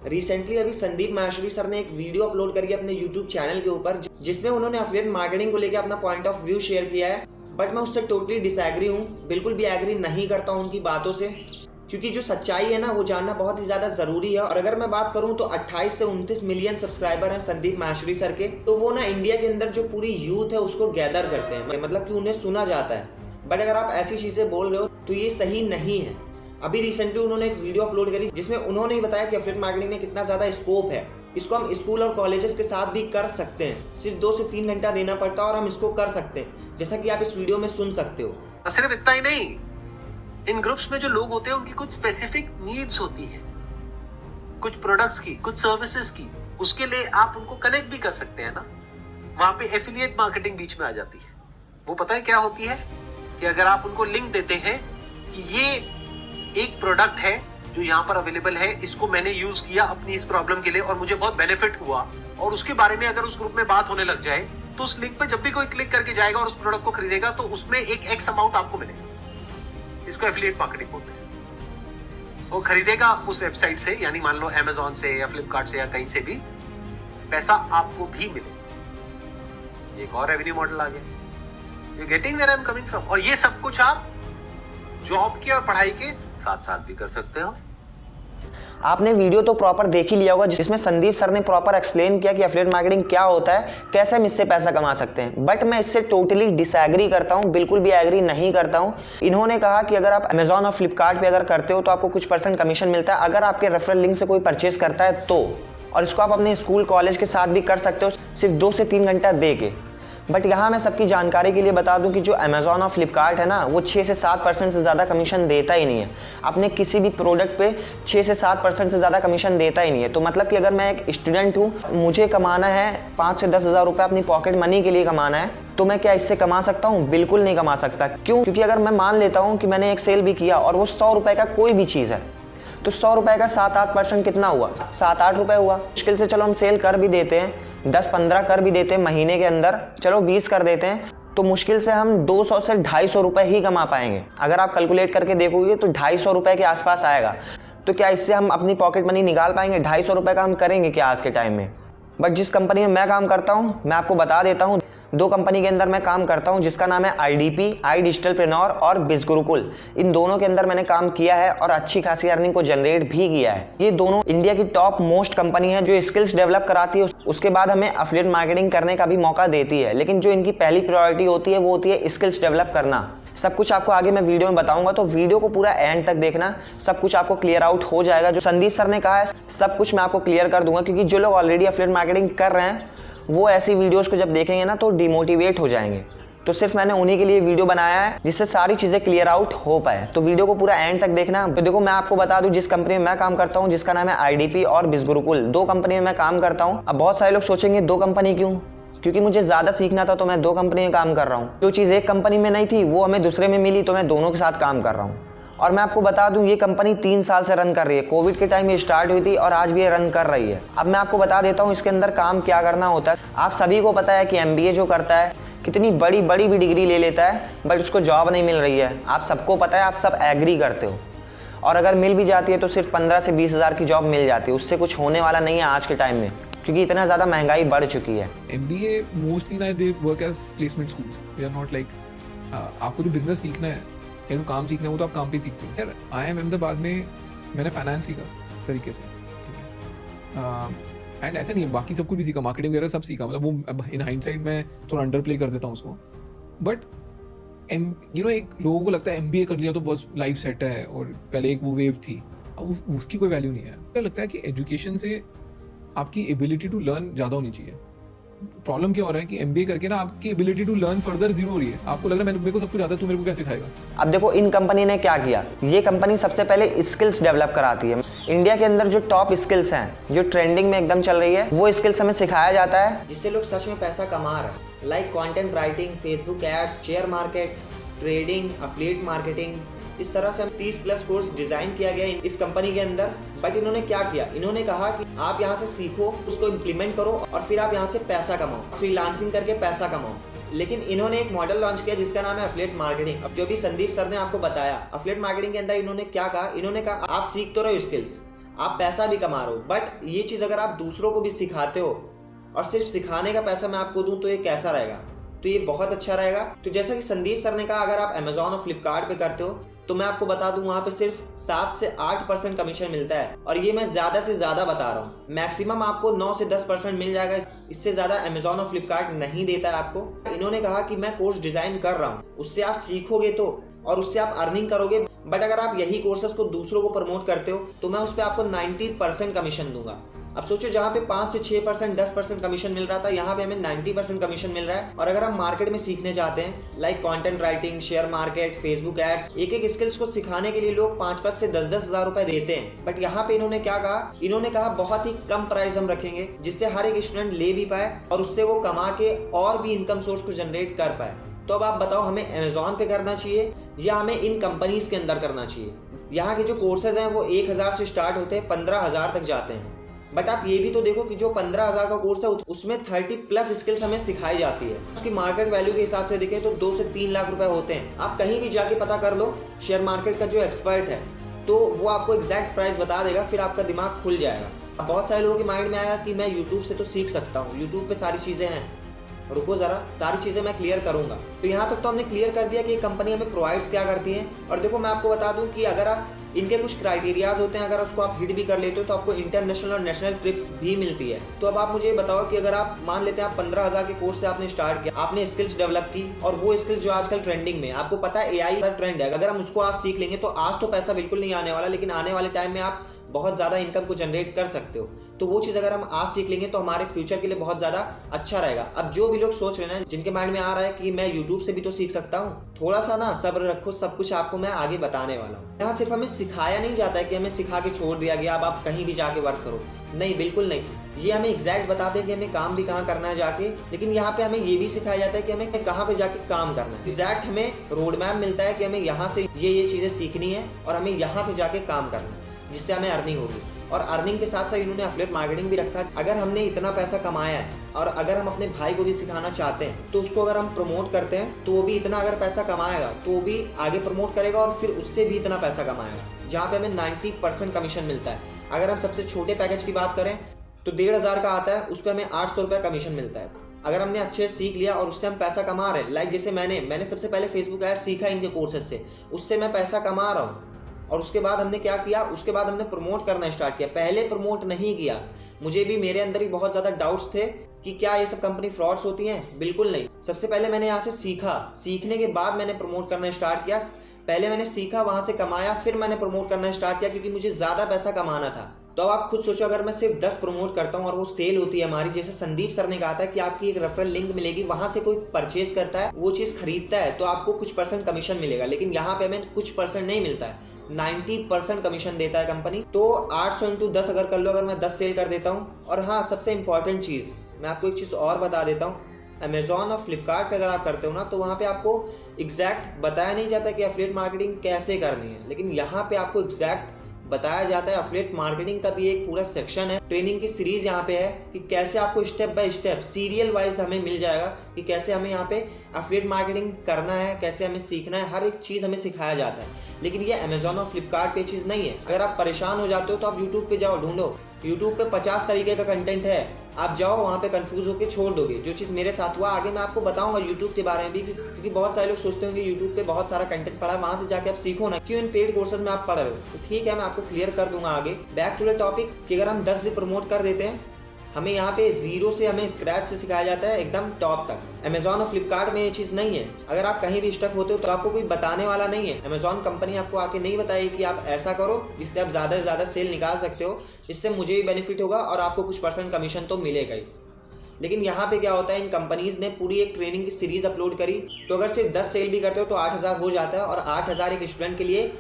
Recently अभी Sandeep Maheshwari sir ने एक वीडियो अपलोड करी है अपने यूट्यूब चैनल के ऊपर, जिसमें उन्होंने एफिलिएट मार्केटिंग को लेकर अपना पॉइंट ऑफ व्यू शेयर किया है। बट मैं उससे टोटली डिसएग्री हूँ, बिल्कुल भी एग्री नहीं करता हूँ उनकी बातों से, क्योंकि जो सच्चाई है ना वो जानना बहुत ही ज़्यादा ज़रूरी है। और अगर मैं बात करूँ तो 28 से 29 मिलियन सब्सक्राइबर हैं संदीप माहेश्वरी सर के, तो वो ना इंडिया के अंदर जो पूरी यूथ है उसको गैदर करते हैं, मतलब कि उन्हें सुना जाता है। बट अगर आप ऐसी चीज़ें बोल रहे हो तो ये सही नहीं है। अभी रिसेंटली उन्होंने एक वीडियो अपलोड करी जिसमें उन्होंने ही बताया कि एफिलिएट मार्केटिंग में कितना ज़्यादा स्कोप है। इसको हम स्कूल और कॉलेजेस के साथ भी कर सकते हैं, सिर्फ 2 से 3 घंटा देना पड़ता है और हम इसको कर सकते हैं, जैसा कि आप इस वीडियो में सुन सकते हो। सिर्फ इतना ही नहीं, इन ग्रुप्स में जो लोग होते हैं उनकी कुछ स्पेसिफिक नीड्स होती है, कुछ प्रोडक्ट्स की, कुछ सर्विसेज की, उसके लिए आप उनको कनेक्ट भी कर सकते हैं ना। वहां पे एफिलिएट मार्केटिंग बीच में आ जाती है। वो पता है क्या होती है कि अगर आप उनको लिंक देते हैं कि ये एक प्रोडक्ट है जो यहाँ पर अवेलेबल है, इसको मैंने यूज किया अपनी इस प्रॉब्लम के लिए और मुझे बहुत बेनिफिट हुआ, और उसके बारे में अगर उस ग्रुप में बात होने लग जाए तो उस लिंक पे जब भी कोई क्लिक करके जाएगा और उस प्रोडक्ट को खरीदेगा तो उसमें एक एक्स अमाउंट आपको मिलेगा। इसको एफिलिएट मार्केटिंग बोलते हैं। वो खरीदेगा उस वेबसाइट से, यानी मान लो अमेजोन से या फ्लिपकार्ट से या कहीं से भी, पैसा आपको भी मिले। एक और रेवेन्यू मॉडल आ गया। You getting where I am coming from. और ये सब कुछ आप जॉब के और पढ़ाई के साथ साथ भी कर सकते हो। आपने वीडियो तो प्रॉपर देख ही लिया होगा, जिसमें संदीप सर ने प्रॉपर एक्सप्लेन किया कि एफिलिएट मार्केटिंग क्या होता है, कैसे हम इससे पैसा कमा सकते हैं। बट मैं इससे टोटली डिसएग्री करता हूं, बिल्कुल भी एग्री नहीं करता हूं। इन्होंने कहा कि अगर आप अमेजॉन और फ्लिपकार्ट पे अगर करते हो तो आपको कुछ % कमीशन मिलता है अगर आपके रेफरल लिंक से कोई परचेज करता है तो, और इसको आप अपने स्कूल कॉलेज के साथ भी कर सकते हो सिर्फ 2 से 3 घंटा दे के। बट यहाँ मैं सबकी जानकारी के लिए बता दूं कि जो अमेजॉन और फ्लिपकार्ट है ना, वो 6 से 7% से ज़्यादा कमीशन देता ही नहीं है। अपने किसी भी प्रोडक्ट पे 6 से 7% से ज़्यादा कमीशन देता ही नहीं है। तो मतलब कि अगर मैं एक स्टूडेंट हूँ, मुझे कमाना है 5 से 10 हज़ार रुपये अपनी पॉकेट मनी के लिए कमाना है, तो मैं क्या इससे कमा सकता हूँ? बिल्कुल नहीं कमा सकता। क्यों? क्योंकि अगर मैं मान लेता हूँ कि मैंने एक सेल भी किया और वो 100 रुपये का कोई भी चीज़ है, तो 100 रुपये का 7-8% कितना हुआ? 7-8 रुपये हुआ। मुश्किल से चलो हम सेल कर भी देते हैं, 10-15 कर भी देते हैं महीने के अंदर, चलो 20 कर देते हैं, तो मुश्किल से हम 200 से 250 रुपये ही कमा पाएंगे। अगर आप कैलकुलेट करके देखोगे तो 250 रुपये के आसपास आएगा। तो क्या इससे हम अपनी पॉकेट मनी निकाल पाएंगे? 250 रुपये का हम करेंगे क्या आज के टाइम में? बट जिस कंपनी में मैं काम करता हूँ, मैं आपको बता देता हूँ, 2 कंपनी के अंदर मैं काम करता हूं, जिसका नाम है IDP, आई डिजिटलप्रेन्योर और बिजगुरुकुल। इन दोनों के अंदर मैंने काम किया है और अच्छी खासी अर्निंग को जनरेट भी किया है। ये दोनों इंडिया की टॉप मोस्ट कंपनी है जो स्किल्स डेवलप कराती है, उसके बाद हमें एफिलिएट मार्केटिंग करने का भी मौका देती है। लेकिन जो इनकी पहली प्रायोरिटी होती है वो होती है स्किल्स डेवलप करना। सब कुछ आपको आगे मैं वीडियो में बताऊंगा, तो वीडियो को पूरा एंड तक देखना, सब कुछ आपको क्लियर आउट हो जाएगा। जो संदीप सर ने कहा है सब कुछ मैं आपको क्लियर कर दूंगा, क्योंकि जो लोग ऑलरेडी एफिलिएट मार्केटिंग कर रहे हैं वो ऐसी वीडियोस को जब देखेंगे ना तो डिमोटिवेट हो जाएंगे। तो सिर्फ मैंने उन्हीं के लिए वीडियो बनाया है जिससे सारी चीज़ें क्लियर आउट हो पाए। तो वीडियो को पूरा एंड तक देखना। तो देखो, मैं आपको बता दूं, जिस कंपनी में मैं काम करता हूं, जिसका नाम है IDP और बिजगुरुकुल, 2 कंपनी में मैं काम करता हूं। अब बहुत सारे लोग सोचेंगे 2 कंपनी क्यों? क्योंकि मुझे ज़्यादा सीखना था तो मैं 2 कंपनी में काम कर रहा हूँ। जो चीज़ एक कंपनी में नहीं थी वो हमें दूसरे में मिली, तो मैं दोनों के साथ काम कर रहा हूँ। और मैं आपको बता दूं, ये कंपनी 3 साल से रन कर रही है। कोविड के टाइम ये स्टार्ट हुई थी और आज भी ये रन कर रही है। अब मैं आपको बता देता हूं इसके अंदर काम क्या करना होता है। आप सभी को पता है कि MBA जो करता है कितनी बड़ी बड़ी भी डिग्री ले लेता है, बट उसको जॉब नहीं मिल रही है। आप सबको पता है, आप सब एग्री करते हो। और अगर मिल भी जाती है तो सिर्फ 15 से 20 हज़ार की जॉब मिल जाती है, उससे कुछ होने वाला नहीं है आज के टाइम में, क्योंकि इतना ज़्यादा महंगाई बढ़ चुकी है। MBA मोस्टली ना they work as placement schools, they are not like आपको जो बिजनेस सीखना है या काम सीखना है वो तो आप काम पे सीखते हो। यार IIM अहमदाबाद में मैंने फाइनेंस सीखा तरीके से, एंड ऐसा नहीं है, बाकी सब कुछ भी सीखा, मार्केटिंग वगैरह सब सीखा। मतलब वो इन हाइंडसाइट में थोड़ा अंडर प्ले कर देता हूँ उसको। बट एक लोगों को लगता है MBA कर लिया तो बस लाइफ सेट है, और पहले एक वो वेव थी, अब उसकी कोई वैल्यू नहीं है। मुझे लगता है कि एजुकेशन से आपकी एबिलिटी टू लर्न ज़्यादा होनी चाहिए। प्रॉब्लम क्या हो रहा है कि MBA करके ना आपकी ability to learn further zero हो रही है। आपको लग रहा है मेरे को सब कुछ आता है, तू मेरे को क्या सिखाएगा? अब देखो, इन कंपनी ने क्या किया, ये कंपनी सबसे पहले स्किल्स डेवलप कराती है। इंडिया के अंदर जो टॉप स्किल्स हैं, जो ट्रेंडिंग में एकदम चल रही है, वो स्किल्स हमें सिखाया जाता है, जिससे लोग सच में पैसा कमा रहे हैं। Like content writing, Facebook ads, share market, trading, affiliate marketing. इस तरह से हम 30+ कोर्स डिजाइन किया गया इस कंपनी के अंदर। बट इन्होंने क्या किया, इन्होंने कहा कि आप यहाँ से सीखो, उसको इम्प्लीमेंट करो और फिर आप यहाँ से पैसा कमाओ, फ्रीलांसिंग करके पैसा कमाओ। लेकिन इन्होंने एक मॉडल लॉन्च किया जिसका नाम है एफिलिएट मार्केटिंग। अब जो भी संदीप सर ने आपको बताया, एफिलिएट मार्केटिंग के अंदर इन्होंने क्या कहा, इन्होंने कहा आप सीख तो रहे हो स्किल्स, आप पैसा भी कमा रहे हो, बट ये चीज़ अगर आप दूसरों को भी सिखाते हो और सिर्फ सिखाने का पैसा मैं आपको दूं तो ये कैसा रहेगा? तो ये बहुत अच्छा रहेगा। तो जैसा कि संदीप सर ने कहा, अगर आप अमेजॉन और फ्लिपकार्ट पे करते हो तो मैं आपको बता दूं वहाँ पे सिर्फ 7 से 8% कमीशन मिलता है, और ये मैं ज़्यादा से ज़्यादा बता रहा हूँ। मैक्सिमम आपको 9 से 10% मिल जाएगा, इससे ज़्यादा अमेजॉन और फ्लिपकार्ट नहीं देता है आपको। इन्होंने कहा कि मैं कोर्स डिज़ाइन कर रहा हूँ, उससे आप सीखोगे तो और उससे आप अर्निंग करोगे, बट अगर आप यही कोर्सेज को दूसरों को प्रमोट करते हो तो मैं उस पर आपको 90% कमीशन दूंगा। अब सोचो, जहाँ पे 5 से 6%, 10% कमीशन मिल रहा था, यहाँ पे हमें 90% कमीशन मिल रहा है। और अगर हम मार्केट में सीखने चाहते हैं, like content writing, share market, Facebook ads, एक एक स्किल्स को सिखाने के लिए लोग 5-5 से 10-10 हज़ार रुपए देते हैं। बट यहाँ पे इन्होंने क्या कहा, इन्होंने कहा बहुत ही कम प्राइस हम रखेंगे जिससे हर एक स्टूडेंट ले भी पाए और उससे वो कमा के और भी इनकम सोर्स को जनरेट कर पाए। तो अब आप बताओ, हमें अमेजॉन पे करना चाहिए या हमें इन कंपनीज के अंदर करना चाहिए? यहाँ के जो कोर्सेज हैं वो 1000 से स्टार्ट होते हैं, 15,000 तक जाते हैं। बट आप ये भी तो देखो कि जो 15,000 का कोर्स है उसमें 30+ स्किल्स हमें सिखाई जाती है। उसकी मार्केट वैल्यू के हिसाब से देखें तो 2 से 3 लाख रुपए होते हैं। आप कहीं भी जाके पता कर लो, शेयर मार्केट का जो एक्सपर्ट है तो वो आपको एग्जैक्ट प्राइस बता देगा, फिर आपका दिमाग खुल जाएगा। अब बहुत सारे लोगों के माइंड में आया कि मैं यूट्यूब से तो सीख सकता हूँ, यूट्यूब पे सारी चीज़ें हैं। रुको ज़रा, सारी चीज़ें मैं क्लियर करूँगा। तो यहाँ तक तो हमने क्लियर कर दिया कि ये कंपनी हमें प्रोवाइड्स क्या करती है। और देखो, मैं आपको बता दूँ कि अगर आप इनके कुछ क्राइटेरियाज होते हैं, अगर उसको आप हिट भी कर लेते हो तो आपको इंटरनेशनल और नेशनल ट्रिप्स भी मिलती है। तो अब आप मुझे बताओ कि अगर आप मान लेते हैं आप 15,000 के कोर्स से आपने स्टार्ट किया, आपने स्किल्स डेवलप की, और वो स्किल्स जो आजकल ट्रेंडिंग में, आपको पता है AI का ट्रेंड है, अगर हम उसको आज सीख लेंगे तो आज तो पैसा बिल्कुल नहीं आने वाला, लेकिन आने वाले टाइम में आप बहुत ज़्यादा इनकम को जनरेट कर सकते हो। तो वो चीज़ अगर हम आज सीख लेंगे तो हमारे फ्यूचर के लिए बहुत ज़्यादा अच्छा रहेगा। अब जो भी लोग सोच रहे हैं, जिनके माइंड में आ रहा है कि मैं यूट्यूब से भी तो सीख सकता हूँ, थोड़ा सा ना सब्र रखो, सब कुछ आपको मैं आगे बताने वाला हूँ। यहाँ सिर्फ हमें सिखाया नहीं जाता है कि हमें सिखा के छोड़ दिया गया, अब आप कहीं भी जाके वर्क करो, नहीं, बिल्कुल नहीं। ये हमें एग्जैक्ट बताते हैं कि हमें काम भी कहाँ करना है जाके, लेकिन यहाँ पे हमें ये भी सिखाया जाता है कि हमें कहाँ पे जाके काम करना है। एग्जैक्ट हमें रोड मैप मिलता है कि हमें यहाँ से ये चीज़ें सीखनी है और हमें यहाँ पे जाके काम करना है, जिससे हमें अर्निंग होगी। और अर्निंग के साथ साथ इन्होंने एफिलिएट मार्केटिंग भी रखा। अगर हमने इतना पैसा कमाया है और अगर हम अपने भाई को भी सिखाना चाहते हैं तो उसको अगर हम प्रमोट करते हैं तो वो भी इतना अगर पैसा कमाएगा तो वो भी आगे प्रमोट करेगा और फिर उससे भी इतना पैसा कमाएगा, जहाँ पे हमें 90% कमीशन मिलता है। अगर हम सबसे छोटे पैकेज की बात करें तो 1,500 का आता है, उस पर हमें 800 रुपये कमीशन मिलता है। अगर हमने अच्छे से सीख लिया और उससे हम पैसा कमा रहे हैं, लाइक जैसे मैंने सबसे पहले फेसबुक ऐड सीखा इनके कोर्सेज से, उससे मैं पैसा कमा रहा हूँ। और उसके बाद हमने क्या किया, उसके बाद हमने प्रमोट करना स्टार्ट किया। पहले प्रमोट नहीं किया, मुझे भी, मेरे अंदर भी बहुत ज़्यादा डाउट्स थे कि क्या ये सब कंपनी फ्रॉड्स होती हैं। बिल्कुल नहीं। सबसे पहले मैंने यहाँ से सीखा, सीखने के बाद मैंने प्रमोट करना स्टार्ट किया। पहले मैंने सीखा, वहाँ से कमाया, फिर मैंने प्रमोट करना स्टार्ट किया, क्योंकि मुझे ज़्यादा पैसा कमाना था। तो अब आप खुद सोचो, अगर मैं सिर्फ 10 प्रमोट करता हूँ और वो सेल होती है हमारी, जैसे संदीप सर ने कहा था कि आपकी एक रेफरल लिंक मिलेगी, वहाँ से कोई परचेज करता है, वो चीज़ खरीदता है तो आपको कुछ % कमीशन मिलेगा। लेकिन यहाँ पे हमें कुछ % नहीं मिलता है, 90% कमीशन देता है कंपनी। तो 800 × 10 अगर कर लो, अगर मैं 10 सेल कर देता हूँ। और हाँ, सबसे इंपॉर्टेंट चीज़ मैं आपको एक चीज़ और बता देता हूँ, अमेजॉन और फ्लिपकार्ट पे अगर आप करते हो ना तो वहाँ पे आपको एग्जैक्ट बताया नहीं जाता कि एफिलिएट मार्केटिंग कैसे करनी है, लेकिन यहाँ पे आपको एग्जैक्ट बताया जाता है। एफिलिएट मार्केटिंग का भी एक पूरा सेक्शन है, ट्रेनिंग की सीरीज यहाँ पे है कि कैसे आपको step by step serial wise हमें मिल जाएगा कि कैसे हमें यहाँ पे एफिलिएट मार्केटिंग करना है, कैसे हमें सीखना है, हर एक चीज़ हमें सिखाया जाता है। लेकिन ये अमेजॉन और फ्लिपकार्ट पे चीज़ नहीं है। अगर आप परेशान हो जाते हो तो आप यूट्यूब पे जाओ, ढूंढो, यूट्यूब पे 50 तरीके का कंटेंट है, आप जाओ वहाँ पे कंफ्यूज होकर छोड़ दोगे। जो चीज़ मेरे साथ हुआ, आगे मैं आपको बताऊंगा यूट्यूब के बारे में भी, क्योंकि बहुत सारे लोग सोचते होंगे यूट्यूब पे बहुत सारा कंटेंट पड़ा है, वहाँ से जाके आप सीखो ना, क्यों इन पेड कोर्सेज में आप पढ़ रहे हो। तो ठीक है, मैं आपको क्लियर कर दूंगा आगे। बैक टू द टॉपिक कि अगर हम 10 भी प्रमोट कर देते हैं, हमें यहाँ पे जीरो से, हमें स्क्रैच से सिखाया जाता है एकदम टॉप तक। अमेजॉन और फ्लिपकार्ट में ये चीज़ नहीं है। अगर आप कहीं भी स्टक होते हो तो आपको कोई बताने वाला नहीं है। अमेजॉन कंपनी आपको आके नहीं बताएगी कि आप ऐसा करो जिससे आप ज़्यादा से ज़्यादा सेल निकाल सकते हो, इससे मुझे भी बेनिफिट होगा और आपको कुछ % कमीशन तो मिलेगा ही। लेकिन यहाँ पे क्या होता है, इन कंपनीज़ ने पूरी एक ट्रेनिंग की सीरीज़ अपलोड करी, तो अगर सिर्फ 10 सेल भी करते हो तो 8,000 हो जाता है, और 8,000 एक स्टूडेंट के लिए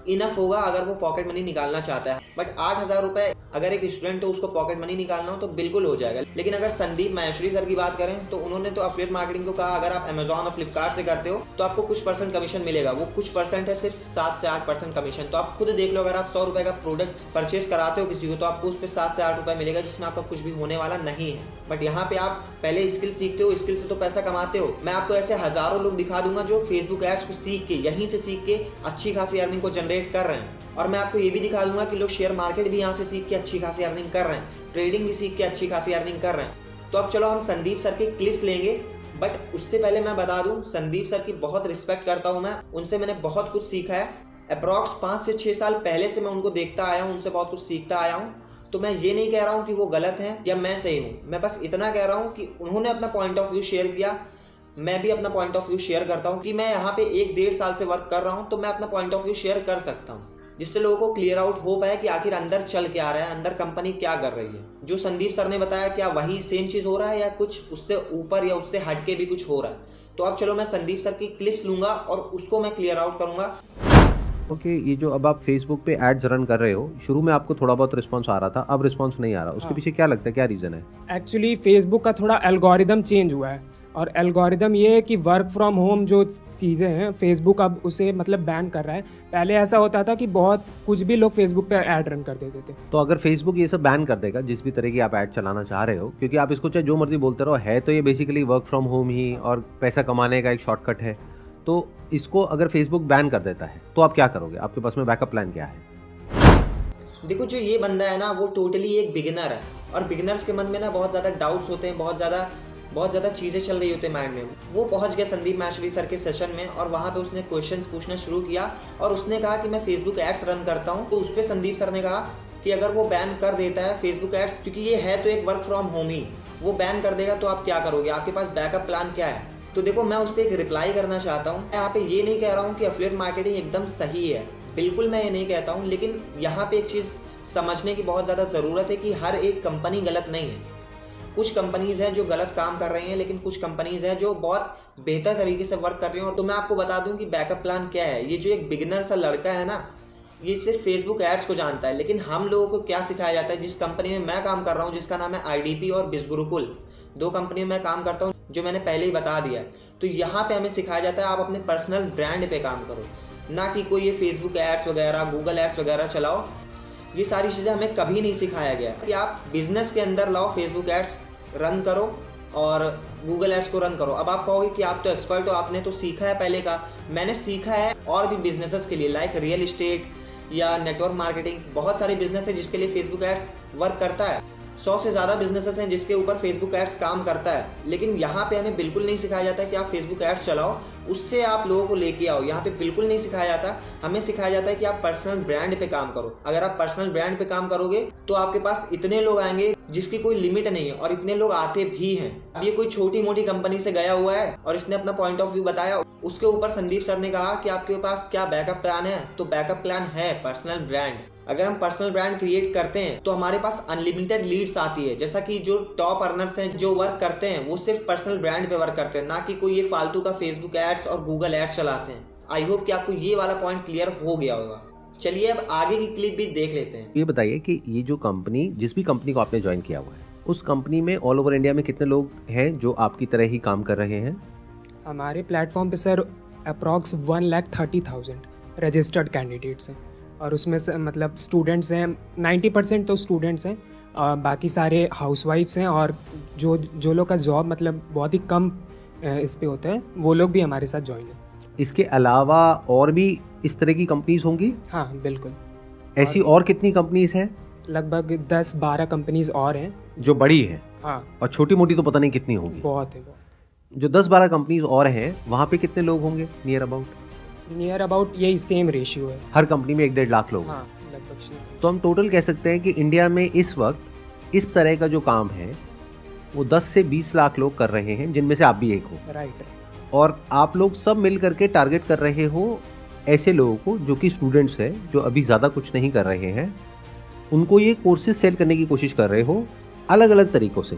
इनफ होगा अगर वो पॉकेट मनी निकालना चाहता है। बट 8,000 रुपये अगर एक स्टूडेंट हो उसको पॉकेट मनी निकालना हो तो बिल्कुल हो जाएगा। लेकिन अगर संदीप माहेश्वरी सर की बात करें तो उन्होंने तो एफिलिएट मार्केटिंग को कहा, अगर आप अमेजॉन और फ्लिपकार्ट से करते हो तो आपको कुछ % कमीशन मिलेगा। वो कुछ % है, सिर्फ 7 से 8% कमीशन। तो आप खुद देख लो, अगर आप 100 रुपये का प्रोडक्ट परचेज कराते हो किसी को तो आपको उस पर 7 से 8 रुपये मिलेगा, जिसमें आपका कुछ भी होने वाला नहीं है। बट यहाँ पे आप पहले स्किल सीखते हो, स्किल से तो पैसा कमाते हो। मैं आपको ऐसे हज़ारों लोग दिखा दूंगा जो फेसबुक एड्स को सीख के, यहीं से सीख के अच्छी खासी अर्निंग को जनरेट कर रहे हैं। और मैं आपको ये भी दिखा दूंगा कि लोग शेयर मार्केट भी यहाँ से सीख के अच्छी खासी अर्निंग कर रहे हैं, ट्रेडिंग भी सीख के अच्छी खासी अर्निंग कर रहे हैं। तो अब चलो हम संदीप सर के क्लिप्स लेंगे, बट उससे पहले मैं बता दूं संदीप सर की बहुत रिस्पेक्ट करता हूं मैं, उनसे मैंने बहुत कुछ सीखा है। अप्रॉक्स 5 से 6 साल पहले से मैं उनको देखता आया हूं, उनसे बहुत कुछ सीखता आया हूं। तो मैं ये नहीं कह रहा हूं कि वो गलत हैं या मैं सही हूं, मैं बस इतना कह रहा हूं कि उन्होंने अपना पॉइंट ऑफ व्यू शेयर किया, मैं भी अपना पॉइंट ऑफ व्यू शेयर करता हूं कि मैं यहाँ पे 1-1.5 साल से वर्क कर रहा हूँ, तो मैं अपना पॉइंट ऑफ व्यू शेयर कर सकता हूँ, जिससे लोगों को क्लियर आउट हो पाए कि आखिर अंदर चल क्या रहा है, अंदर कंपनी क्या कर रही है। जो संदीप सर ने बताया क्या वही सेम चीज़ हो रहा है या कुछ उससे ऊपर या उससे हटके भी कुछ हो रहा है। तो अब चलो मैं संदीप सर की क्लिप्स लूँगा और उसको मैं क्लियर आउट करूँगा। ओके, ये जो अब आप फेसबुक पे एड्स रन कर रहे हो, शुरू में आपको थोड़ा बहुत रिस्पांस आ रहा था, अब रिस्पांस नहीं आ रहा, उसके पीछे क्या लगता है, क्या रीज़न है? एक्चुअली फेसबुक का थोड़ा एल्गोरिदम चेंज हुआ है, और एल्गोरिदम ये है कि वर्क फ्रॉम होम जो चीज़ें हैं फेसबुक अब उसे मतलब बैन कर रहा है। पहले ऐसा होता था कि बहुत कुछ भी लोग फेसबुक पे ऐड रन कर देते थे। तो अगर फेसबुक ये सब बैन कर देगा, जिस भी तरह की आप ऐड चलाना चाह रहे हो, क्योंकि आप इसको चाहे जो मर्जी बोलते रहो, है तो ये बेसिकली वर्क फ्रॉम होम ही और पैसा कमाने का एक शॉर्टकट है, तो इसको अगर फेसबुक बैन कर देता है तो आप क्या करोगे? आपके पास में बैकअप प्लान क्या है? देखो जो ये बंदा है ना वो टोटली एक बिगिनर है, और बिगिनर्स के मन में ना बहुत ज़्यादा डाउट्स होते हैं, बहुत ज़्यादा चीज़ें चल रही होती है माइंड में। वो पहुंच गया संदीप माहेश्वरी सर के सेशन में और वहाँ पे उसने क्वेश्चंस पूछना शुरू किया और उसने कहा कि मैं फेसबुक एड्स रन करता हूँ। तो उस पर संदीप सर ने कहा कि अगर वो बैन कर देता है फेसबुक एड्स, क्योंकि ये है तो एक वर्क फ्रॉम होम ही, वो बैन कर देगा तो आप क्या करोगे, आपके पास बैकअप प्लान क्या है? तो देखो मैं उस पर एक रिप्लाई करना चाहता हूँ। यहाँ पे ये नहीं कह रहा हूँ कि एफिलिएट मार्केटिंग एकदम सही है, बिल्कुल मैं ये नहीं कहता हूँ, लेकिन यहाँ पे एक चीज़ समझने की बहुत ज़्यादा ज़रूरत है कि हर एक कंपनी गलत नहीं है। कुछ कंपनीज़ हैं जो गलत काम कर रही हैं, लेकिन कुछ कंपनीज़ हैं जो बहुत बेहतर तरीके से वर्क कर रही हैं। और तो मैं आपको बता दूं कि बैकअप प्लान क्या है। ये जो एक बिगिनर सा लड़का है ना, ये सिर्फ फेसबुक एड्स को जानता है, लेकिन हम लोगों को क्या सिखाया जाता है? जिस कंपनी में मैं काम कर रहा हूँ, जिसका नाम है IDP और बिजगुरुकुल, 2 कंपनी में मैं काम करता हूँ, जो मैंने पहले ही बता दिया है। तो यहाँ पे हमें सिखाया जाता है आप अपने पर्सनल ब्रांड पे काम करो, ना कि कोई ये फेसबुक एड्स वगैरह, गूगल एड्स वगैरह चलाओ। ये सारी चीज़ें हमें कभी नहीं सिखाया गया कि आप बिजनेस के अंदर लाओ, फेसबुक एड्स रन करो और गूगल एड्स को रन करो। अब आप कहोगे कि आप तो एक्सपर्ट हो, आपने तो सीखा है पहले का। मैंने सीखा है और भी बिजनेसेस के लिए, लाइक रियल इस्टेट या नेटवर्क मार्केटिंग, बहुत सारे बिजनेस है जिसके लिए फेसबुक एड्स वर्क करता है। 100 से ज़्यादा बिजनेसेस हैं जिसके ऊपर फेसबुक एड्स काम करता है, लेकिन यहाँ पे हमें बिल्कुल नहीं सिखाया जाता है कि आप फेसबुक एड्स चलाओ, उससे आप लोगों को लेके आओ। यहाँ पे बिल्कुल नहीं सिखाया जाता, हमें सिखाया जाता है कि आप पर्सनल ब्रांड पे काम करो। अगर आप पर्सनल ब्रांड पे काम करोगे तो आपके पास इतने लोग आएंगे जिसकी कोई लिमिट नहीं है, और इतने लोग आते भी हैं। अब ये कोई छोटी मोटी कंपनी से गया हुआ है और इसने अपना पॉइंट ऑफ व्यू बताया, उसके ऊपर संदीप सर ने कहा कि आपके पास क्या बैकअप प्लान है? तो बैकअप प्लान है पर्सनल ब्रांड। अगर हम पर्सनल ब्रांड क्रिएट करते हैं तो हमारे पास अनलिमिटेड लीड्स आती है। जैसा कि जो टॉप अर्नर्स हैं जो वर्क करते हैं वो सिर्फ पर्सनल ब्रांड पे वर्क करते हैं, ना कि कोई ये फालतू का फेसबुक एड्स और गूगल एड्स चलाते हैं। आई होप कि आपको ये वाला पॉइंट क्लियर हो गया होगा। चलिए अब आगे की क्लिप भी देख लेते हैं। ये बताइए कि ये जो कंपनी, जिस भी कंपनी को आपने ज्वाइन किया हुआ है, उस कंपनी में ऑल ओवर इंडिया में कितने लोग हैं जो आपकी तरह ही काम कर रहे हैं? हमारे प्लेटफॉर्म पे सर अप्रॉक्स 1,30,000 रजिस्टर्ड कैंडिडेट्स हैं, और उसमें से मतलब स्टूडेंट्स हैं 90% तो स्टूडेंट्स हैं, बाकी सारे हाउसवाइफ्स हैं, और जो लोग का जॉब मतलब बहुत ही कम इस पे होता है वो लोग भी हमारे साथ ज्वाइन हैं। इसके अलावा और भी इस तरह की कंपनीज होंगी? हाँ बिल्कुल। ऐसी और कितनी कंपनीज हैं? लगभग 10-12 कंपनीज और हैं जो बड़ी है, हाँ, और छोटी मोटी तो पता नहीं कितनी होंगी। बहुत है। जो 10-12 कंपनीज और हैं वहाँ पे कितने लोग होंगे नियर अबाउट? यही सेम रेशियो है, हर कंपनी में 1-1.5 लाख लोग। हाँ लगभग। तो हम टोटल कह सकते हैं कि इंडिया में इस वक्त इस तरह का जो काम है वो 10 से 20 लाख लोग कर रहे हैं, जिनमें से आप भी एक हो। राइट। और आप लोग सब मिल करके टारगेट कर रहे हो ऐसे लोगों को जो कि स्टूडेंट्स हैं, जो अभी ज़्यादा कुछ नहीं कर रहे हैं, उनको ये कोर्सेज सेल करने की कोशिश कर रहे हो अलग अलग तरीक़ों से।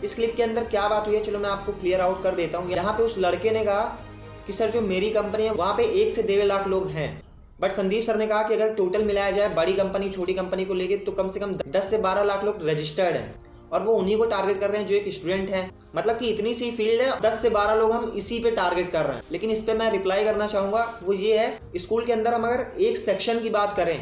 इस क्लिप के अंदर क्या बात हुई है चलो मैं आपको क्लियर आउट कर देता हूँ। यहाँ पे उस लड़के ने कहा कि सर जो मेरी कंपनी है वहाँ पे 1 से 1.5 लाख लोग हैं, बट संदीप सर ने कहा कि अगर टोटल मिलाया जाए बड़ी कंपनी छोटी कंपनी को लेके तो कम से कम 10 से 12 लाख लोग रजिस्टर्ड हैं, और वो उन्हीं को टारगेट कर रहे हैं जो एक स्टूडेंट हैं। मतलब कि इतनी सी फील्ड है, 10 से 12 लोग हम इसी पे टारगेट कर रहे हैं। लेकिन इस पर मैं रिप्लाई करना चाहूँगा, वो ये है, स्कूल के अंदर हम अगर एक सेक्शन की बात करें,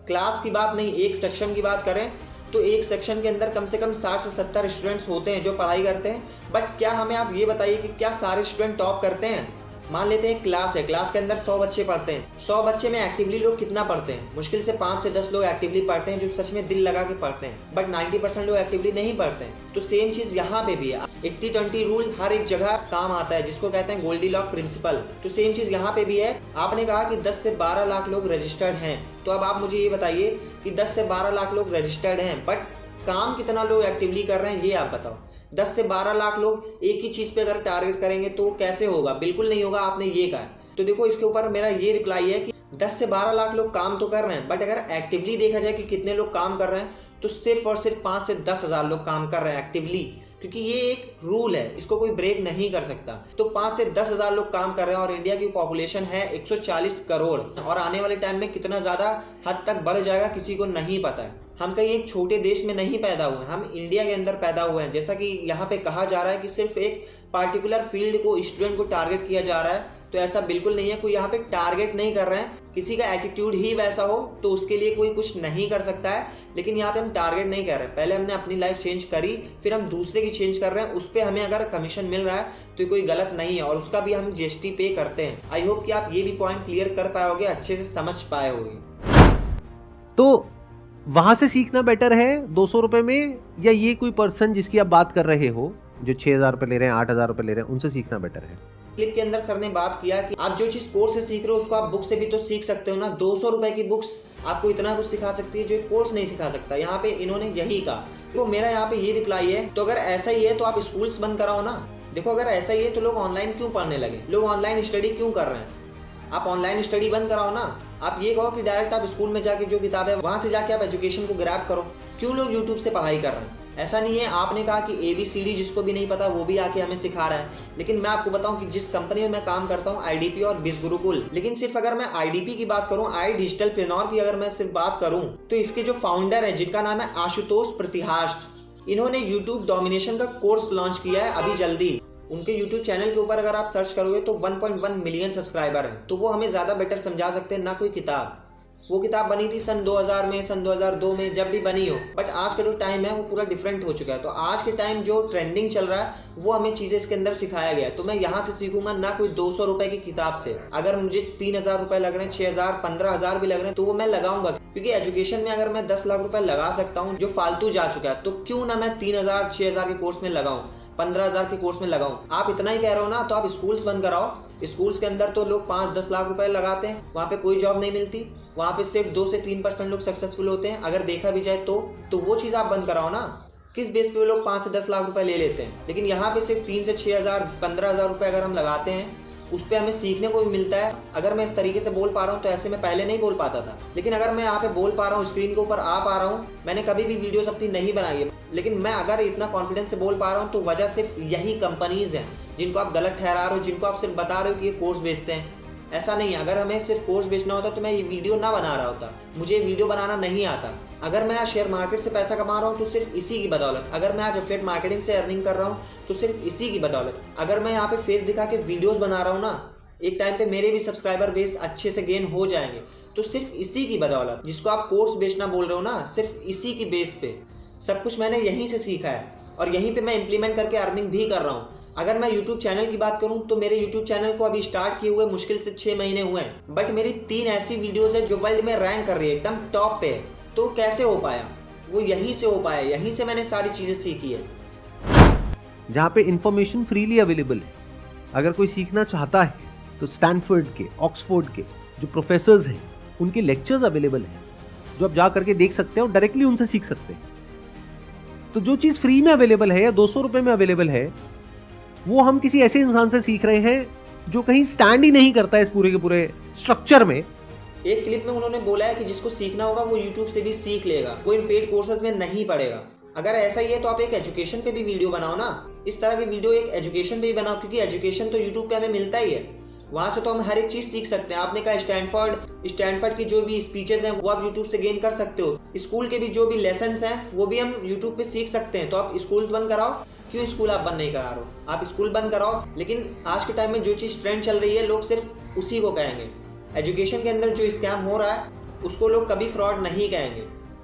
क्लास की बात नहीं, एक सेक्शन की बात करें, तो एक सेक्शन के अंदर कम से कम 60 से 70 स्टूडेंट्स होते हैं जो पढ़ाई करते हैं। बट क्या हमें आप ये बताइए कि क्या सारे स्टूडेंट टॉप करते हैं? मान लेते हैं क्लास है, क्लास के अंदर 100 बच्चे पढ़ते हैं, 100 बच्चे में एक्टिवली लोग कितना पढ़ते हैं? मुश्किल से 5 से 10 लोग एक्टिवली पढ़ते हैं जो सच में दिल लगा के पढ़ते हैं, बट 90% लोग एक्टिवली नहीं पढ़ते हैं। तो सेम चीज़ यहाँ पे भी है। 80-20 रूल हर एक जगह काम आता है, जिसको कहते हैं गोल्डीलॉक प्रिंसिपल। तो सेम चीज़ यहाँ पे भी है। आपने कहा कि 10 से 12 लाख लोग रजिस्टर्ड हैं, तो अब आप मुझे ये बताइए कि 10 से 12 लाख लोग रजिस्टर्ड हैं, बट काम कितना लोग एक्टिवली कर रहे हैं, ये आप बताओ। 10 से 12 लाख लोग एक ही चीज़ पे अगर टारगेट करेंगे तो कैसे होगा? बिल्कुल नहीं होगा, आपने ये कहा। तो देखो, इसके ऊपर मेरा ये रिप्लाई है कि 10 से 12 लाख लोग काम तो कर रहे हैं, बट अगर एक्टिवली देखा जाए कि कितने लोग काम कर रहे हैं, तो सिर्फ और सिर्फ 5 से 10 हज़ार लोग काम कर रहे हैं एक्टिवली, क्योंकि ये एक रूल है, इसको कोई ब्रेक नहीं कर सकता। तो 5 से 10 हज़ार लोग काम कर रहे हैं और इंडिया की पॉपुलेशन है 140 करोड़, और आने वाले टाइम में कितना ज़्यादा हद तक बढ़ जाएगा किसी को नहीं पता है। हम कहीं एक छोटे देश में नहीं पैदा हुए हैं, हम इंडिया के अंदर पैदा हुए हैं। जैसा कि यहाँ पे कहा जा रहा है कि सिर्फ एक पार्टिकुलर फील्ड को, स्टूडेंट को टारगेट किया जा रहा है, तो ऐसा बिल्कुल नहीं है। कोई यहाँ पे टारगेट नहीं कर रहे हैं, किसी का एटीट्यूड ही वैसा हो तो उसके लिए कोई कुछ नहीं कर सकता है। लेकिन यहाँ पे हम टारगेट नहीं कर रहे हैं, पहले हमने अपनी लाइफ चेंज करी, फिर हम दूसरे की चेंज कर रहे हैं। उस पर हमें अगर कमीशन मिल रहा है तो कोई गलत नहीं है, और उसका भी हम GST पे करते हैं। आई होप कि आप ये भी पॉइंट क्लियर कर पाए होगे, अच्छे से समझ पाए होगे। तो वहां से सीखना बेटर है 200 रुपए में, या ये कोई पर्सन जिसकी आप बात कर रहे हो जो 6,000 रुपए ले रहे हैं, 8,000 रुपए ले रहे हैं, उनसे सीखना बेटर है? क्लिप के अंदर सर ने बात किया कि आप जो चीज़ कोर्स से सीख रहे हो उसको आप बुक से भी तो सीख सकते हो ना। 200 रुपए की बुक्स आपको इतना कुछ सिखा सकती है जो एक कोर्स नहीं सिखा सकता। यहाँ पे इन्होंने यही कहा। तो मेरा यहाँ पे ये रिप्लाई है, तो अगर ऐसा ही है तो आप स्कूल्स बंद कराओ ना। देखो, अगर ऐसा ही है तो लोग ऑनलाइन क्यों पढ़ने लगे, लोग ऑनलाइन स्टडी क्यों कर रहे हैं? आप ऑनलाइन स्टडी बंद कराओ ना। आप ये कहो कि डायरेक्ट आप स्कूल में जाके जो किताब है वहाँ से जाके आप एजुकेशन को ग्रैब करो। क्यों लोग यूट्यूब से पढ़ाई कर रहे हैं? ऐसा नहीं है, आपने कहा कि ABCD जिसको भी नहीं पता वो भी आके हमें सिखा रहा है। लेकिन मैं आपको बताऊं कि जिस कंपनी में मैं काम करता हूं, IDP और बिज गुरुकुल, लेकिन सिर्फ अगर मैं IDP की बात करूं, आई डिजिटल प्रेन्योर की अगर मैं सिर्फ बात करूं, तो इसके जो फाउंडर है जिनका नाम है आशुतोष प्रतिहास्ट, इन्होंने यूट्यूब डोमिनेशन का कोर्स लॉन्च किया है अभी जल्दी। उनके यूट्यूब चैनल के ऊपर अगर आप सर्च करोगे तो 1.1 मिलियन सब्सक्राइबर हैं। तो वो हमें ज़्यादा बेटर समझा सकते हैं, ना कोई किताब। वो किताब बनी थी सन 2000 में, सन 2002 में, जब भी बनी हो, बट आज का जो टाइम है वो पूरा डिफरेंट हो चुका है। तो आज के टाइम जो ट्रेंडिंग चल रहा है वो हमें चीज़ें इसके अंदर सिखाया गया है। तो मैं यहाँ से सीखूंगा, ना कोई 200 रुपए की किताब से। अगर मुझे 3,000 रुपए लग रहे हैं, 6,000, 15,000 भी लग रहे हैं, तो वो मैं लगाऊंगा, क्योंकि एजुकेशन में अगर मैं 10 लाख रुपए लगा सकता हूँ जो फालतू जा चुका है, तो क्यों ना मैं 3,000, 6,000 के कोर्स में लगाऊं, 15,000 के कोर्स में लगाऊं। आप इतना ही कह रहे हो ना, तो आप स्कूल्स बंद कराओ। स्कूल्स के अंदर तो लोग 5-10 लाख रुपए लगाते हैं, वहाँ पे कोई जॉब नहीं मिलती, वहाँ पे सिर्फ 2 से 3% लोग सक्सेसफुल होते हैं अगर देखा भी जाए तो वो चीज़ आप बंद कराओ ना। किस बेस पे लोग 5 से 10 लाख रुपए ले लेते हैं, लेकिन यहाँ पे सिर्फ 3 से 6,000, 15,000 रुपए अगर हम लगाते हैं, उस पर हमें सीखने को भी मिलता है। अगर मैं इस तरीके से बोल पा रहा हूँ तो ऐसे मैं पहले नहीं बोल पाता था, लेकिन अगर मैं यहाँ पे बोल पा रहा हूँ, स्क्रीन के ऊपर आ पा रहा हूँ, मैंने कभी भी वीडियोस अपनी नहीं बनाई है, लेकिन मैं अगर इतना कॉन्फिडेंस से बोल पा रहा हूँ तो वजह सिर्फ यही कंपनीज हैं जिनको आप गलत ठहरा रहे हो, जिनको आप सिर्फ बता रहे हो कि ये कोर्स बेचते हैं। ऐसा नहीं है। अगर हमें सिर्फ कोर्स बेचना होता तो मैं ये वीडियो ना बना रहा होता, मुझे वीडियो बनाना नहीं आता। अगर मैं आज शेयर मार्केट से पैसा कमा रहा हूँ तो सिर्फ इसी की बदौलत। अगर मैं आज एफिलिएट मार्केटिंग से अर्निंग कर रहा हूँ तो सिर्फ इसी की बदौलत। अगर मैं यहाँ पे फेस दिखा के वीडियोस बना रहा हूँ ना, एक टाइम पे मेरे भी सब्सक्राइबर बेस अच्छे से गेन हो जाएंगे, तो सिर्फ इसी की बदौलत। जिसको आप कोर्स बेचना बोल रहे हो ना, सिर्फ इसी की बेस पे सब कुछ मैंने यहीं से सीखा है और यहीं पे मैं इम्प्लीमेंट करके अर्निंग भी कर रहा हूँ। अगर मैं YouTube चैनल की बात करूं तो मेरे YouTube चैनल को अभी स्टार्ट किए हुए मुश्किल से 6 महीने हुए हैं, बट मेरी 3 ऐसी वीडियोस है जो वर्ल्ड में रैंक कर रही है, एकदम टॉप पे। तो कैसे हो पाया? वो यहीं से हो पाया, यहीं से मैंने सारी चीज़ें सीखी है। जहाँ पे इंफॉर्मेशन फ्रीली अवेलेबल है। अगर कोई सीखना चाहता है तो स्टैनफोर्ड के, ऑक्सफोर्ड के जो प्रोफेसर्स हैं उनके लेक्चर्स अवेलेबल हैं जो आप जा करके देख सकते हैं और डायरेक्टली उनसे सीख सकते हैं। तो जो चीज़ फ्री में अवेलेबल है या 200 रुपये में अवेलेबल है, वो हम किसी ऐसे इंसान से सीख रहे हैं जो कहीं स्टैंड ही नहीं करता है इस पूरे के पूरे स्ट्रक्चर में। एक क्लिप में उन्होंने बोला है कि जिसको सीखना होगा वो YouTube से भी सीख लेगा, वो इन पेड कोर्सेज में नहीं पड़ेगा। अगर ऐसा ही है तो आप एक एजुकेशन पे भी वीडियो बनाओ ना। इस तरह की वीडियो एक एजुकेशन पे भी बनाओ, क्योंकि एजुकेशन तो YouTube पे हमें मिलता ही है, वहाँ से तो हम हर एक चीज़ सीख सकते हैं। आपने कहा स्टैनफोर्ड की जो भी स्पीचेज हैं वो आप यूट्यूब से गेन कर सकते हो। स्कूल के भी जो भी लेसन्स हैं वो भी हम यूट्यूब पे सीख सकते हैं। तो आप स्कूल बंद कराओ। क्यों स्कूल आप बंद नहीं करा रहे हो? आप स्कूल बंद कराओ। लेकिन आज के टाइम में जो चीज़ ट्रेंड चल रही है, लोग सिर्फ उसी को कहेंगे। एजुकेशन के अंदर जो स्कैम हो रहा है उसको लोग कभी फ्रॉड नहीं कहेंगे।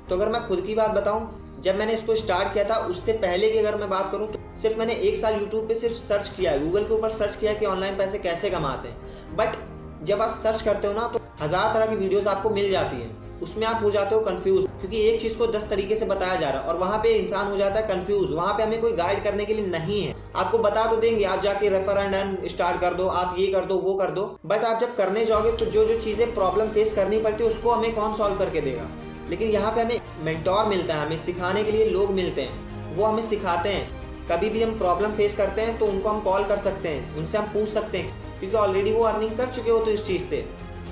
तो अगर मैं खुद की बात बताऊँ, जब मैंने इसको स्टार्ट किया था उससे पहले की अगर मैं बात करूं तो सिर्फ मैंने 1 साल यूट्यूब पे सिर्फ सर्च किया, गूगल के ऊपर सर्च किया कि ऑनलाइन पैसे कैसे कमाते हैं। बट जब आप सर्च करते हो ना तो 1000 तरह की वीडियोस आपको मिल जाती हैं, उसमें आप हो जाते हो कंफ्यूज, क्योंकि एक चीज़ को 10 तरीके से बताया जा रहा है और वहाँ पे इंसान हो जाता है कंफ्यूज। वहाँ पे हमें कोई गाइड करने के लिए नहीं है। आपको बता तो देंगे, आप जाके रेफर एंड अर्न स्टार्ट कर दो, आप ये कर दो वो कर दो, बट आप जब करने जाओगे तो जो जो चीज़ें प्रॉब्लम फेस करनी पड़ती है उसको हमें कौन सॉल्व करके देगा। लेकिन यहाँ पे हमें मेंटोर मिलता है, हमें सिखाने के लिए लोग मिलते हैं, वो हमें सिखाते हैं। कभी भी हम प्रॉब्लम फेस करते हैं तो उनको हम कॉल कर सकते हैं, उनसे हम पूछ सकते हैं, क्योंकि ऑलरेडी वो अर्निंग कर चुके हो तो इस चीज़ से,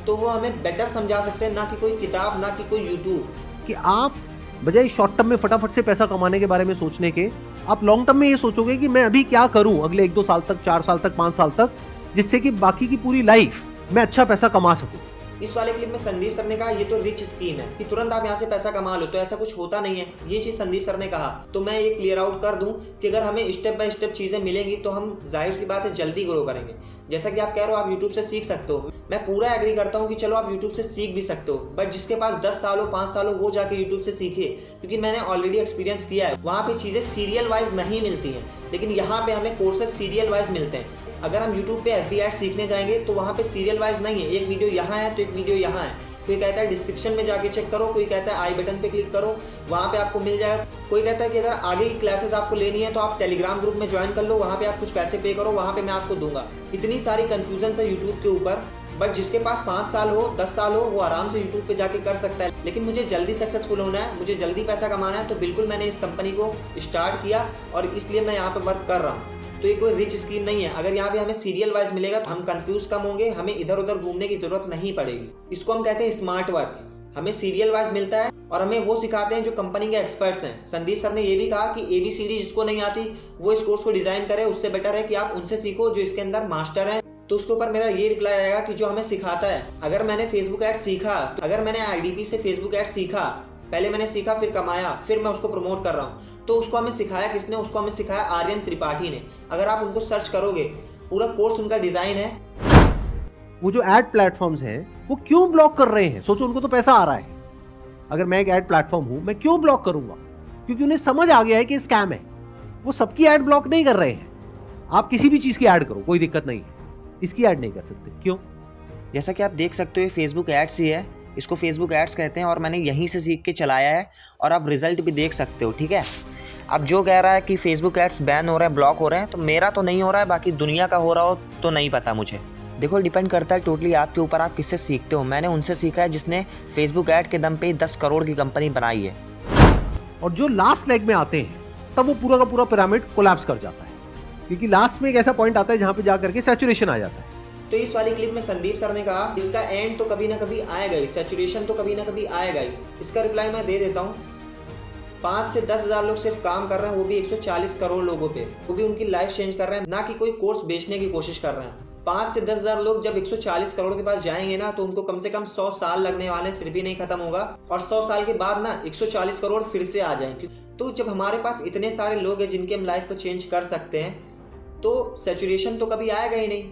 तो वो हमें बेटर समझा सकते हैं, ना कि कोई किताब, ना कि कोई यूट्यूब। कि आप बजाय शॉर्ट टर्म में फटाफट से पैसा कमाने के बारे में सोचने के, आप लॉन्ग टर्म में ये सोचोगे कि मैं अभी क्या करूं अगले 1-2 साल तक, 4 साल तक, 5 साल तक, जिससे कि बाकी की पूरी लाइफ मैं अच्छा पैसा कमा सकूं। इस वाले क्लिप में संदीप सर ने कहा ये तो रिच स्कीम है कि तुरंत आप यहाँ से पैसा कमा लो, तो ऐसा कुछ होता नहीं है। ये चीज़ संदीप सर ने कहा, तो मैं ये क्लियर आउट कर दूं कि अगर हमें स्टेप बाय स्टेप चीज़ें मिलेंगी तो हम जाहिर सी बात है जल्दी ग्रो करेंगे। जैसा कि आप कह रहे हो आप यूट्यूब से सीख सकते हो, मैं पूरा एग्री करता हूँ कि चलो आप यूट्यूब से सीख भी सकते हो, बट जिसके पास 10 साल हो 5 साल हो वो जाके यूट्यूब से सीखे, क्योंकि मैंने ऑलरेडी एक्सपीरियंस किया है। वहाँ पे चीज़ें सीरियल वाइज नहीं मिलती हैं, लेकिन यहाँ पे हमें कोर्सेज सीरियल वाइज मिलते हैं। अगर हम यूट्यूब पे FB एड सीखने जाएंगे तो वहाँ पे सीरियल वाइज नहीं है, एक वीडियो यहाँ है तो एक वीडियो यहाँ है। कोई कहता है डिस्क्रिप्शन में जाके चेक करो, कोई कहता है आई बटन पे क्लिक करो, वहाँ पे आपको मिल जाएगा। कोई कहता है कि अगर आगे की क्लासेस आपको लेनी है तो आप टेलीग्राम ग्रुप में ज्वाइन कर लो, वहाँ पे आप कुछ पैसे पे करो, वहाँ पे मैं आपको दूंगा। इतनी सारी कन्फ्यूजन है यूट्यूब के ऊपर, बट जिसके पास 5 साल हो 10 साल हो वो आराम से यूट्यूब पे जाके कर सकता है। लेकिन मुझे जल्दी सक्सेसफुल होना है, मुझे जल्दी पैसा कमाना है, तो बिल्कुल मैंने इस कंपनी को स्टार्ट किया और इसलिए मैं यहाँ पे वर्क कर रहा हूँ। तो ये कोई रिच स्कीम नहीं है। अगर यहाँ पे हमें सीरियल वाइज मिलेगा तो हम कंफ्यूज कम होंगे, हमें इधर उधर घूमने की जरूरत नहीं पड़ेगी। इसको हम कहते हैं स्मार्ट वर्क। हमें सीरियल वाइज मिलता है और हमें वो सिखाते हैं जो कंपनी के एक्सपर्ट्स हैं। संदीप सर ने ये भी कहा कि ABCD जिसको नहीं आती वो इस कोर्स को डिजाइन करे, उससे बेटर है कि आप उनसे सीखो जो इसके अंदर मास्टर हैं। तो उसके ऊपर मेरा ये रिप्लाई रहेगा कि जो हमें सिखाता है, अगर मैंने फेसबुक एड सीखा, अगर मैंने IDP से फेसबुक एड सीखा, पहले मैंने सीखा फिर कमाया, फिर मैं उसको प्रमोट कर रहा हूँ, तो उसको हमें सिखाया किसने? उसको हमें सिखाया आर्यन त्रिपाठी ने। अगर आप उनको सर्च करोगे, पूरा कोर्स उनका डिजाइन है। वो जो एड प्लेटफॉर्म्स हैं वो क्यों ब्लॉक कर रहे हैं? सोचो, उनको तो पैसा आ रहा है। अगर मैं एक एड प्लेटफॉर्म हूं, मैं क्यों ब्लॉक करूंगा? क्योंकि उन्हें समझ आ गया है कि स्कैम है। वो सबकी एड ब्लॉक नहीं कर रहे हैं। आप किसी भी चीज की ऐड करो, कोई दिक्कत नहीं है, इसकी ऐड नहीं कर सकते। क्यों? जैसा कि आप देख सकते हो ये फेसबुक एड्स ही है, इसको फेसबुक एड्स कहते हैं और मैंने यहीं से सीख के चलाया है और आप रिजल्ट भी देख सकते हो। ठीक है, अब जो कह रहा है कि फेसबुक एड्स बैन हो रहे हैं, ब्लॉक हो रहे हैं, तो मेरा तो नहीं हो रहा है, बाकी दुनिया का हो रहा हो तो नहीं पता मुझे। देखो, डिपेंड करता है टोटली आपके ऊपर, आप किससे सीखते हो। मैंने उनसे सीखा है जिसने फेसबुक ऐड के दम पे 10 करोड़ की कंपनी बनाई है। और जो लास्ट लेग में आते हैं तब वो पूरा का पूरा पिरामिड कोलैप्स कर जाता है, क्योंकि लास्ट में एक ऐसा पॉइंट आता है जहां पे जाकर के सैचुरेशन आ जाता है। तो इस वाली क्लिप में संदीप सर ने कहा इसका एंड तो कभी ना कभी आएगा ही, सैचुरेशन तो कभी ना कभी आएगा ही। इसका रिप्लाई मैं दे देता हूँ। 5 से 10 हज़ार लोग सिर्फ काम कर रहे हैं, वो भी 140 करोड़ लोगों पे, वो भी उनकी लाइफ चेंज कर रहे हैं, ना कि कोई कोर्स बेचने की कोशिश कर रहे हैं। 5 से 10 हज़ार लोग जब 140 करोड़ के पास जाएंगे ना, तो उनको कम से कम 100 साल लगने वाले, फिर भी नहीं खत्म होगा। और 100 साल के बाद ना 140 करोड़ फिर से आ जाएंगे। तो जब हमारे पास इतने सारे लोग हैं जिनके हम लाइफ को चेंज कर सकते हैं, तो सैचुरेशन तो कभी आएगा ही नहीं।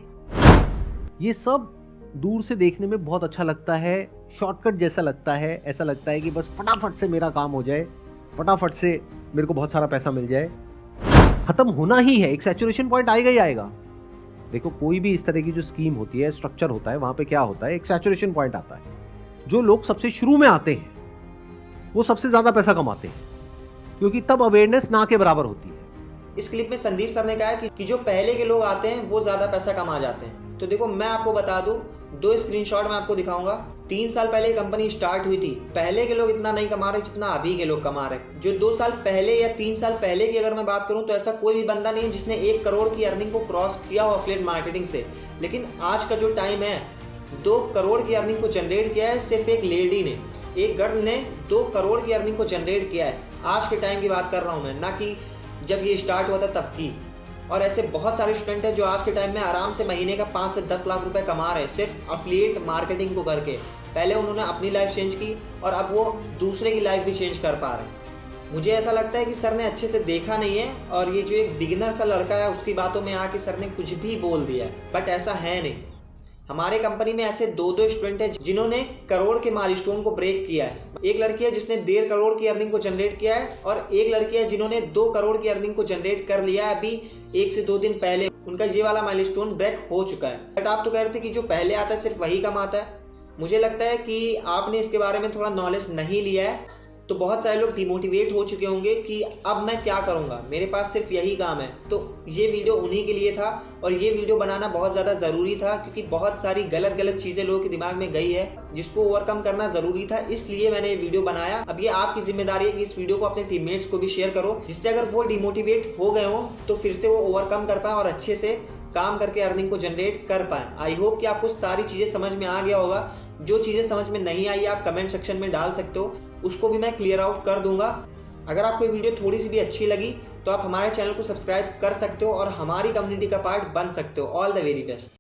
ये सब दूर से देखने में बहुत अच्छा लगता है, शॉर्टकट जैसा लगता है। ऐसा लगता है कि बस फटाफट से मेरा काम हो जाए, फटाफट से मेरे को बहुत सारा पैसा मिल जाए। खत्म होना ही है, एक सैचुरेशन पॉइंट आएगा ही आएगा। देखो, कोई भी इस तरह की जो स्कीम होती है, स्ट्रक्चर होता है, वहां पे क्या होता है, एक सैचुरेशन पॉइंट आता है। जो लोग सबसे शुरू में आते हैं वो सबसे ज्यादा पैसा कमाते हैं, क्योंकि तब अवेयरनेस ना के बराबर होती है। इस क्लिप में संदीप सर ने कहा है कि जो पहले के लोग आते हैं वो ज्यादा पैसा कमा जाते हैं। तो देखो, मैं आपको बता दूं, 2 स्क्रीनशॉट मैं आपको दिखाऊंगा। 3 साल पहले कंपनी स्टार्ट हुई थी, पहले के लोग इतना नहीं कमा रहे जितना अभी के लोग कमा रहे। जो 2 साल पहले या 3 साल पहले की अगर मैं बात करूं, तो ऐसा कोई भी बंदा नहीं है जिसने 1 करोड़ की अर्निंग को क्रॉस किया हो एफिलिएट मार्केटिंग से। लेकिन आज का जो टाइम है, 2 करोड़ की अर्निंग को जनरेट किया है सिर्फ एक लेडी ने, एक गर्ल ने 2 करोड़ की अर्निंग को जनरेट किया है। आज के टाइम की बात कर रहा हूँ मैं, ना कि जब ये स्टार्ट हुआ था तब की। और ऐसे बहुत सारे स्टूडेंट हैं जो आज के टाइम में आराम से महीने का 5 से 10 लाख रुपए कमा रहे हैं सिर्फ एफिलिएट मार्केटिंग को करके। पहले उन्होंने अपनी लाइफ चेंज की और अब वो दूसरे की लाइफ भी चेंज कर पा रहे हैं। मुझे ऐसा लगता है कि सर ने अच्छे से देखा नहीं है और ये जो एक बिगिनर सा लड़का है उसकी बातों में आके सर ने कुछ भी बोल दिया है, बट ऐसा है नहीं। हमारे कंपनी में ऐसे दो स्टूडेंट हैं जिन्होंने करोड़ के माइलस्टोन को ब्रेक किया है। एक लड़की है जिसने 1.5 करोड़ की अर्निंग को जनरेट किया है और एक लड़की है जिन्होंने 2 करोड़ की अर्निंग को जनरेट कर लिया है। अभी 1 से 2 दिन पहले उनका ये वाला माइलस्टोन ब्रेक हो चुका है। बट आप तो कह रहे थे कि जो पहले आता है सिर्फ वही कमाता है। मुझे लगता है कि आपने इसके बारे में थोड़ा नॉलेज नहीं लिया है, तो बहुत सारे लोग डिमोटिवेट हो चुके होंगे कि अब मैं क्या करूंगा, मेरे पास सिर्फ यही काम है। तो ये वीडियो उन्हीं के लिए था और ये वीडियो बनाना बहुत ज़्यादा ज़रूरी था, क्योंकि बहुत सारी गलत चीज़ें लोगों के दिमाग में गई है जिसको ओवरकम करना ज़रूरी था, इसलिए मैंने ये वीडियो बनाया। अब ये आपकी जिम्मेदारी है कि इस वीडियो को अपने टीममेट्स को भी शेयर करो, जिससे अगर वो डिमोटिवेट हो गए हो तो फिर से वो ओवरकम कर पाए और अच्छे से काम करके अर्निंग को जनरेट कर पाए। आई होप कि आपको सारी चीज़ें समझ में आ गया होगा। जो चीज़ें समझ में नहीं आई आप कमेंट सेक्शन में डाल सकते हो, उसको भी मैं क्लियर आउट कर दूंगा। अगर आपको ये वीडियो थोड़ी सी भी अच्छी लगी तो आप हमारे चैनल को सब्सक्राइब कर सकते हो और हमारी कम्युनिटी का पार्ट बन सकते हो। All the very best.